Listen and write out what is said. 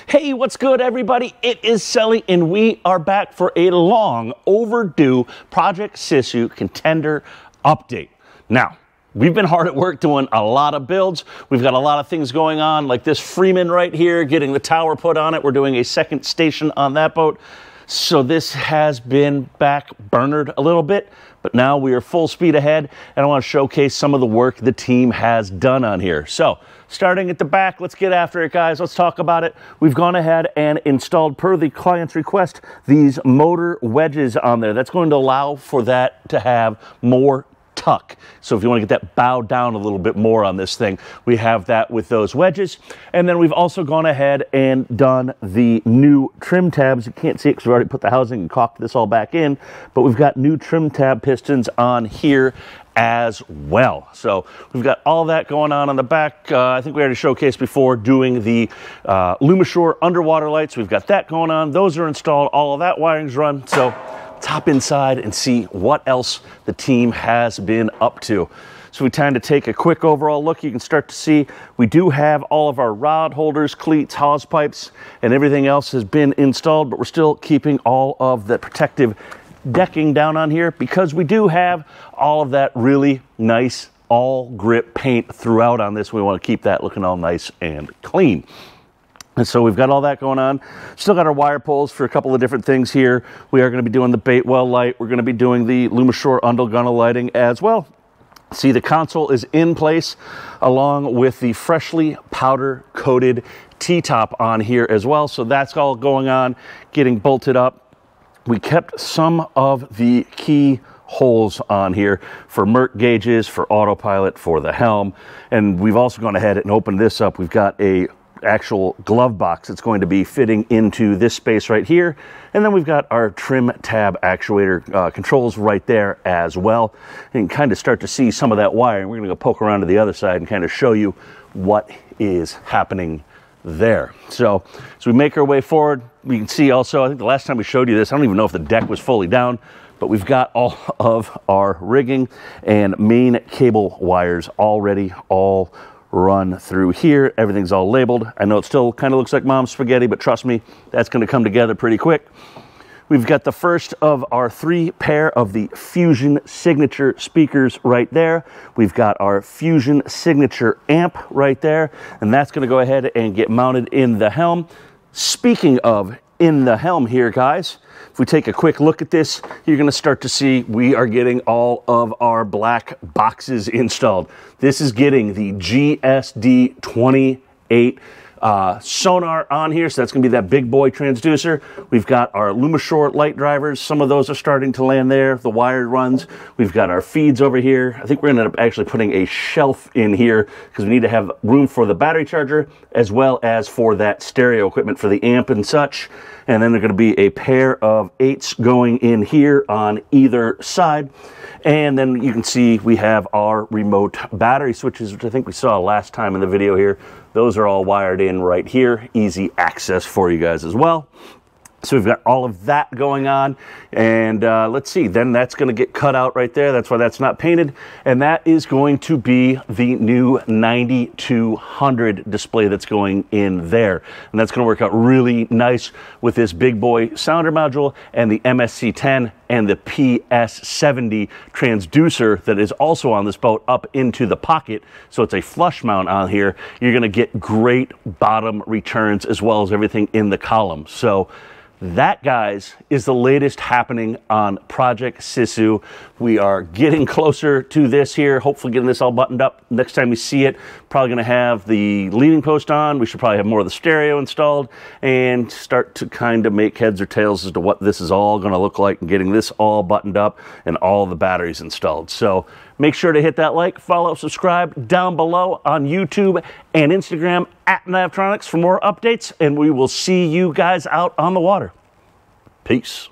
Hey, what's good, everybody? It is Selly, and we are back for a long overdue Project Sisu Contender update. Now, we've been hard at work doing a lot of builds. We've got a lot of things going on, like this Freeman right here, getting the tower put on it. We're doing a second station on that boat. So this has been back burnered a little bit, but now we are full speed ahead, and I want to showcase some of the work the team has done on here. So starting at the back, let's get after it, guys. Let's talk about it. We've gone ahead and installed, per the client's request, these motor wedges on there. That's going to allow for that to have more tuck. So if you want to get that bow down a little bit more on this thing, we have that with those wedges. And then we've also gone ahead and done the new trim tabs. You can't see it because we already put the housing and caulked this all back in, but we've got new trim tab pistons on here as well. So we've got all that going on the back. I think we already showcased before doing the Lumishore underwater lights. We've got that going on. Those are installed. All of that wiring's run. So let's hop inside and see what else the team has been up to. So we tend to take a quick overall look. You can start to see we do have all of our rod holders, cleats, hose pipes, and everything else has been installed, but we're still keeping all of the protective decking down on here because we do have all of that really nice all grip paint throughout on this. We want to keep that looking all nice and clean. And so we've got all that going on. Still got our wire pulls for a couple of different things here. We are going to be doing the bait well light. We're going to be doing the Lumishore undergunnel lighting as well. See, the console is in place along with the freshly powder coated T-top on here as well. So that's all going on, getting bolted up. We kept some of the key holes on here for Merc gauges, for autopilot, for the helm. And we've also gone ahead and opened this up. We've got a actual glove box that's going to be fitting into this space right here. And then we've got our trim tab actuator controls right there as well. And you can kind of start to see some of that wiring. We're going to go poke around to the other side and kind of show you what is happening there. So as we make our way forward, we can see also, I think the last time we showed you this, I don't even know if the deck was fully down, but we've got all of our rigging and main cable wires already all run through here. Everything's all labeled. I know it still kind of looks like mom's spaghetti, but trust me, that's going to come together pretty quick. We've got the first of our 3 pair of the Fusion Signature speakers right there. We've got our Fusion Signature amp right there, and that's going to go ahead and get mounted in the helm. Speaking of in the helm here, guys, if we take a quick look at this, you're going to start to see we are getting all of our black boxes installed. This is getting the GSD 28 sonar on here, so that's going to be that big boy transducer. We've got our Lumishore light drivers. Some of those are starting to land there, the wired runs. We've got our feeds over here. I think we're going to end up actually putting a shelf in here because we need to have room for the battery charger as well as for that stereo equipment for the amp and such. And then there's going to be a pair of 8s going in here on either side. And then you can see we have our remote battery switches, which I think we saw last time in the video here. Those are all wired in right here. Easy access for you guys as well. So we've got all of that going on, and let's see, then that's going to get cut out right there. That's why that's not painted, and that is going to be the new 9200 display that's going in there, and that's going to work out really nice with this big boy sounder module and the MSC10 and the PS70 transducer that is also on this boat up into the pocket. So it's a flush mount on here. You're going to get great bottom returns as well as everything in the column. So that, guys, is the latest happening on Project Sisu. We are getting closer to this here, hopefully getting this all buttoned up. Next time we see it, probably going to have the leading post on. We should probably have more of the stereo installed and start to kind of make heads or tails as to what this is all going to look like and getting this all buttoned up and all the batteries installed. So make sure to hit that like, follow, subscribe down below on YouTube and Instagram at Navtronics for more updates, and we will see you guys out on the water. Peace.